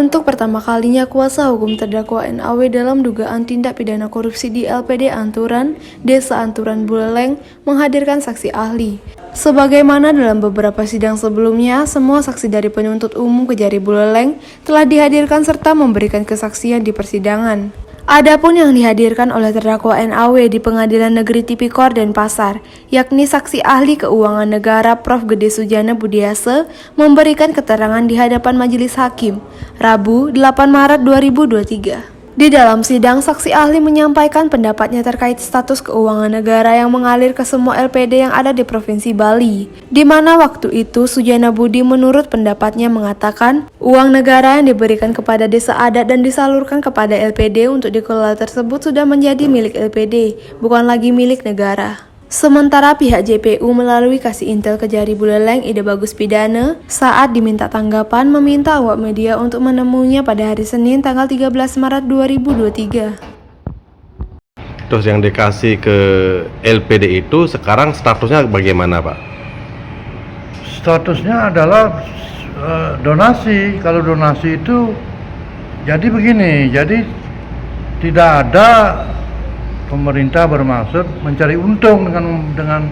Untuk pertama kalinya, kuasa hukum terdakwa NAW dalam dugaan tindak pidana korupsi di LPD Anturan, Desa Anturan Buleleng, menghadirkan saksi ahli. Sebagaimana dalam beberapa sidang sebelumnya, semua saksi dari penuntut umum Kejari Buleleng telah dihadirkan serta memberikan kesaksian di persidangan. Adapun yang dihadirkan oleh terdakwa NAW di Pengadilan Negeri Tipikor Denpasar, yakni saksi ahli keuangan negara Prof. Gede Sujana Budiase, memberikan keterangan di hadapan majelis hakim, Rabu 8 Maret 2023. Di dalam sidang, saksi ahli menyampaikan pendapatnya terkait status keuangan negara yang mengalir ke semua LPD yang ada di Provinsi Bali, di mana waktu itu Sujana Budi menurut pendapatnya mengatakan uang negara yang diberikan kepada desa adat dan disalurkan kepada LPD untuk dikelola tersebut sudah menjadi milik LPD, bukan lagi milik negara. Sementara pihak JPU melalui kasih intel Kejari Buleleng Ide Bagus Pidana saat diminta tanggapan meminta awak media untuk menemuinya pada hari Senin tanggal 13 Maret 2023. Terus yang dikasih ke LPD itu sekarang statusnya bagaimana, Pak? Statusnya adalah donasi. Kalau donasi itu jadi begini, jadi tidak ada pemerintah bermaksud mencari untung dengan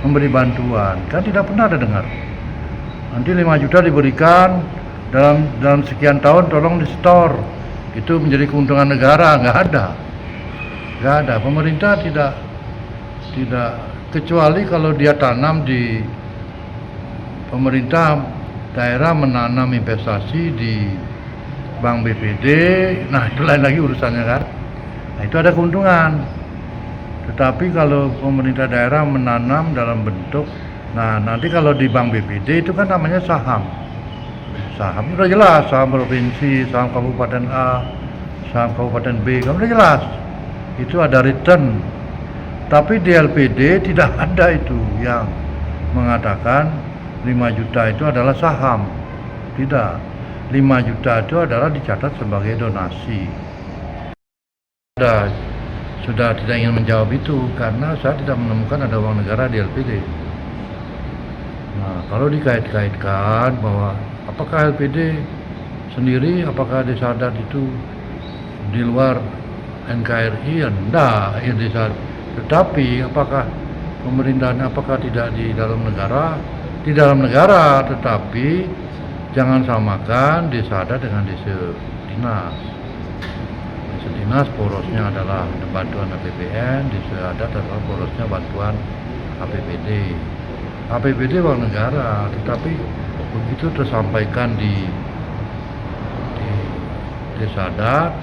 memberi bantuan, kan tidak pernah ada dengar. Nanti 5 juta diberikan dalam sekian tahun, tolong di-store. Itu menjadi keuntungan negara, nggak ada. Pemerintah tidak kecuali kalau dia tanam di pemerintah daerah menanam investasi di Bank BPD, nah itu lain lagi urusannya kan. Nah, itu ada keuntungan. Tetapi kalau pemerintah daerah menanam dalam bentuk, nah nanti kalau di Bank BPD itu kan namanya saham. Saham udah jelas, saham provinsi, saham kabupaten A, saham kabupaten B, kan udah jelas. Itu ada return. Tapi di LPD tidak ada itu yang mengatakan 5 juta itu adalah saham. Tidak. 5 juta itu adalah dicatat sebagai donasi. Sudah tidak ingin menjawab itu karena saya tidak menemukan ada uang negara di LPD. Nah, kalau dikait-kaitkan bahwa apakah LPD sendiri, apakah desa adat itu di luar NKRI, ya enggak, ya desa. Tetapi apakah pemerintahan, apakah tidak di dalam negara? Di dalam negara, tetapi jangan samakan desa adat dengan desa dinas. Dinas porosnya adalah bantuan APBN, desa adat adalah porosnya bantuan APBD. APBD uang negara, tetapi begitu tersampaikan di desa adat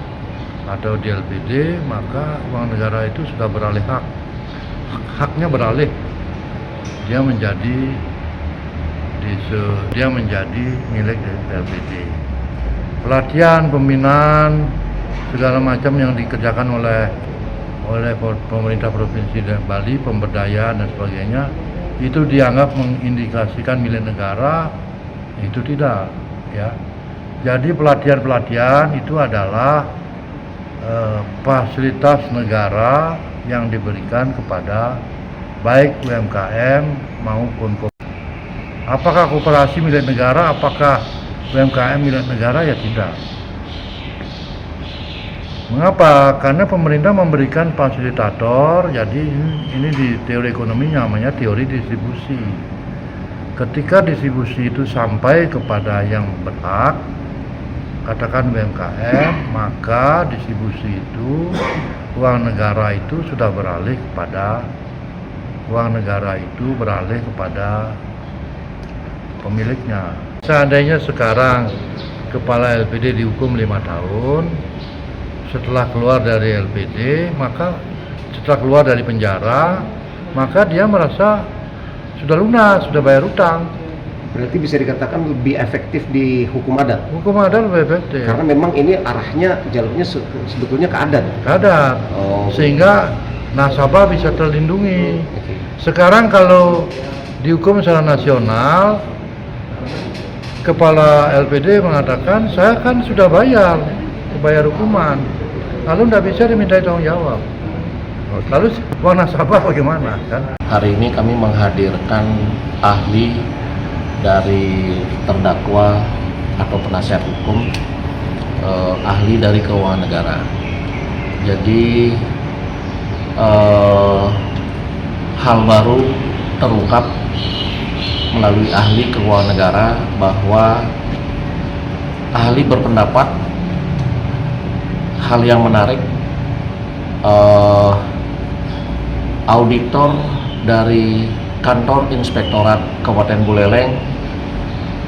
atau di LPD, maka uang negara itu sudah beralih haknya beralih, dia menjadi milik LPD. Pelatihan, pembinaan, segala macam yang dikerjakan oleh pemerintah provinsi Bali, pemberdayaan dan sebagainya, itu dianggap mengindikasikan milik negara. Itu tidak, ya. Jadi pelatihan itu adalah fasilitas negara yang diberikan kepada baik UMKM maupun apakah koperasi milik negara, apakah UMKM milik negara, ya tidak. Mengapa? Karena pemerintah memberikan fasilitator. Jadi ini di teori ekonomi namanya teori distribusi. Ketika distribusi itu sampai kepada yang berhak, katakan UMKM, maka distribusi itu uang negara itu sudah beralih kepada pemiliknya. Seandainya sekarang kepala LPD dihukum 5 tahun, setelah keluar dari LPD, maka setelah keluar dari penjara, maka dia merasa sudah lunas, sudah bayar utang. Berarti bisa dikatakan lebih efektif di hukum adat? Hukum adat lebih efektif. Karena memang ini arahnya, jalurnya sebetulnya ke adat? Ke adat. Sehingga nasabah bisa terlindungi. Sekarang kalau dihukum secara nasional, kepala LPD mengatakan, saya kan sudah bayar hukuman, lalu tidak bisa diminta tanggung jawab. Lalu uang nasabah bagaimana, kan? Hari ini kami menghadirkan ahli dari terdakwa atau penasihat hukum ahli dari keuangan negara. Jadi hal baru terungkap melalui ahli keuangan negara bahwa ahli berpendapat hal yang menarik, auditor dari kantor Inspektorat Kabupaten Buleleng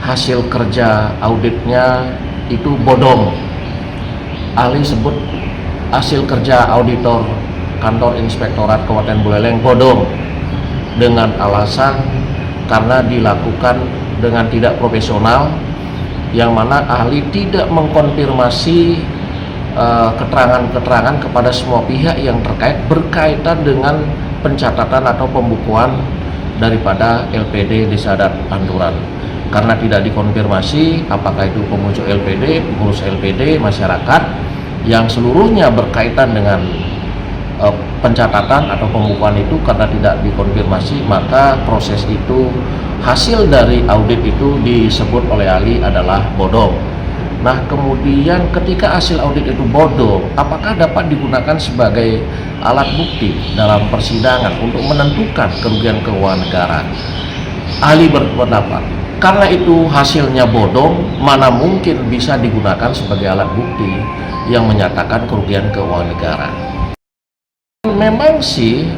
hasil kerja auditnya itu bodong. Ahli sebut hasil kerja auditor kantor Inspektorat Kabupaten Buleleng bodong dengan alasan karena dilakukan dengan tidak profesional, yang mana ahli tidak mengkonfirmasi keterangan-keterangan kepada semua pihak yang terkait berkaitan dengan pencatatan atau pembukuan daripada LPD Desa Adat Anturan. Karena tidak dikonfirmasi apakah itu pengurus LPD, pengurus LPD, masyarakat yang seluruhnya berkaitan dengan pencatatan atau pembukuan itu, karena tidak dikonfirmasi, maka proses itu, hasil dari audit itu disebut oleh ahli adalah bodong. Nah, kemudian ketika hasil audit itu bodong, apakah dapat digunakan sebagai alat bukti dalam persidangan untuk menentukan kerugian keuangan negara? Ahli berpendapat, karena itu hasilnya bodong, mana mungkin bisa digunakan sebagai alat bukti yang menyatakan kerugian keuangan negara. Memang sih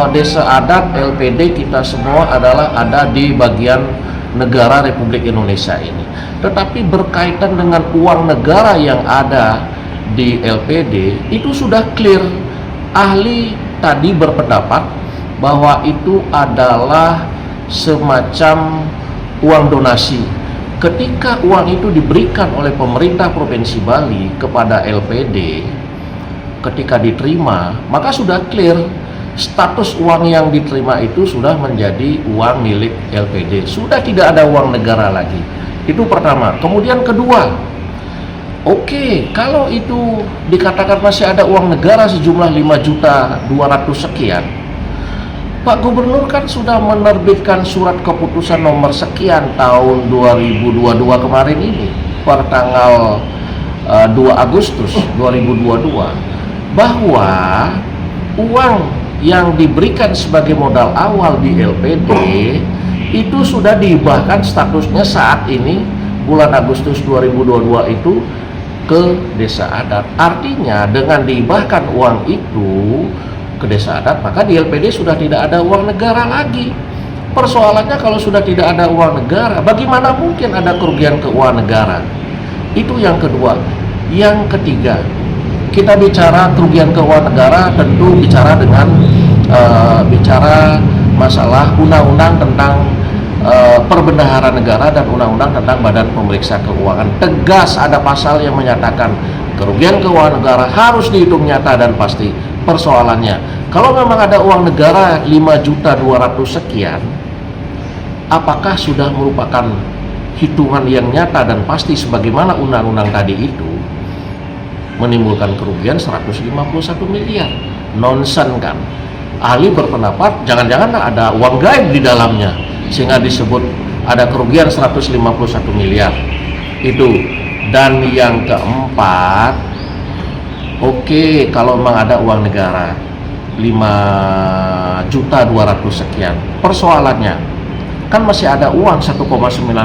desa adat LPD kita semua adalah ada di bagian negara Republik Indonesia ini, tetapi berkaitan dengan uang negara yang ada di LPD itu sudah clear. Ahli tadi berpendapat bahwa itu adalah semacam uang donasi. Ketika uang itu diberikan oleh pemerintah Provinsi Bali kepada LPD, ketika diterima, maka sudah clear status uang yang diterima itu sudah menjadi uang milik LPD, sudah tidak ada uang negara lagi. Itu pertama. Kemudian kedua, oke, kalau itu dikatakan masih ada uang negara sejumlah 5.200.000 sekian, Pak Gubernur kan sudah menerbitkan surat keputusan nomor sekian tahun 2022 kemarin ini per tanggal 2 Agustus 2022 bahwa uang yang diberikan sebagai modal awal di LPD itu sudah dihibahkan statusnya saat ini bulan Agustus 2022 itu ke desa adat. Artinya dengan dihibahkan uang itu ke desa adat, maka di LPD sudah tidak ada uang negara lagi. Persoalannya kalau sudah tidak ada uang negara, bagaimana mungkin ada kerugian keuangan negara? Itu yang kedua. Yang ketiga, kita bicara kerugian keuangan negara tentu bicara dengan bicara masalah undang-undang tentang perbendaharaan negara dan undang-undang tentang Badan Pemeriksa Keuangan. Tegas ada pasal yang menyatakan kerugian keuangan negara harus dihitung nyata dan pasti. Persoalannya, kalau memang ada uang negara 5.200.000 sekian, apakah sudah merupakan hitungan yang nyata dan pasti sebagaimana undang-undang tadi itu menimbulkan kerugian 151 miliar? Nonsen kan? Ahli berpendapat jangan-jangan ada uang gaib di dalamnya sehingga disebut ada kerugian 151 miliar itu. Dan yang keempat, oke, kalau memang ada uang negara 5.200.000 sekian, persoalannya kan masih ada uang 1,9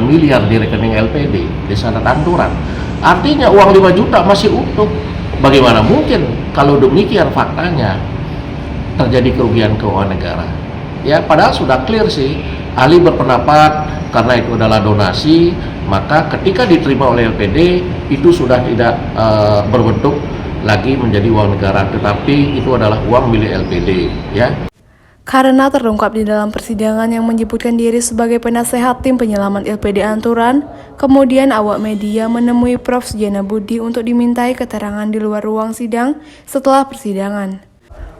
miliar di rekening LPD Desa Adat Anturan. Artinya uang 5 juta masih utuh. Bagaimana mungkin kalau demikian faktanya terjadi kerugian keuangan negara? Ya, padahal sudah clear sih. Ahli berpendapat karena itu adalah donasi, maka ketika diterima oleh LPD itu sudah tidak berbentuk lagi menjadi uang negara, tetapi itu adalah uang milik LPD, ya. Karena terungkap di dalam persidangan yang menyebutkan diri sebagai penasehat tim penyelamat LPD Anturan, kemudian awak media menemui Prof. Sujana Budi untuk dimintai keterangan di luar ruang sidang setelah persidangan.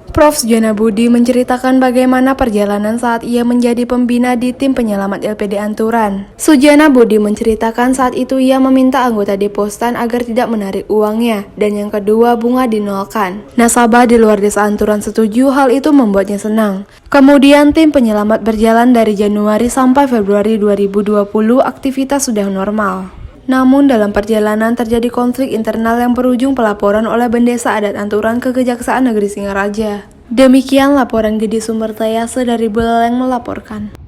Prof. Sujana Budi menceritakan bagaimana perjalanan saat ia menjadi pembina di tim penyelamat LPD Anturan. Sujana Budi menceritakan saat itu ia meminta anggota Depostan agar tidak menarik uangnya, dan yang kedua bunga dinolkan. Nasabah di luar desa Anturan setuju, hal itu membuatnya senang. Kemudian tim penyelamat berjalan dari Januari sampai Februari 2020, aktivitas sudah normal. Namun dalam perjalanan terjadi konflik internal yang berujung pelaporan oleh Bendesa Adat Anturan ke Kejaksaan Negeri Singaraja. Demikian laporan Gede Sumbertayase dari Buleleng melaporkan.